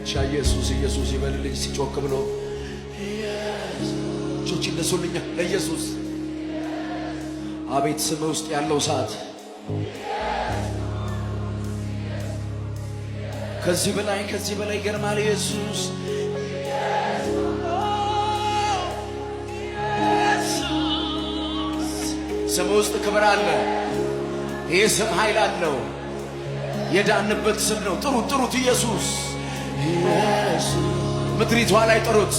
ብቻ ኢየሱስ ኢየሱስ ይበልልኝ ሲጮክ ብሎ እጆች ይነሱልኛ ለኢየሱስ። አቤት ስም ውስጥ ያለው ሰዓት ከዚህ በላይ ይገርማል ኢየሱስ። ስም ውስጥ ክብር አለ። ይህ ስም ኃይል አለው። የዳንበት ስም ነው። ጥሩት ኢየሱስ ምድሪቷ ላይ ጥሩት።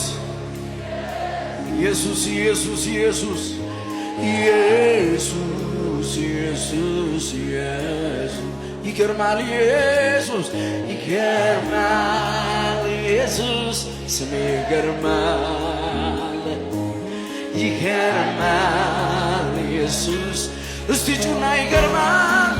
ኢየሱስ ኢየሱስ ኢየሱስ ኢየሱስ ኢየሱስ ኢየሱስ ይገርማል ኢየሱስ ይገርማል ኢየሱስ ስም ይገርማል ይገርማል ኢየሱስ እስቲ ጩና ይገርማል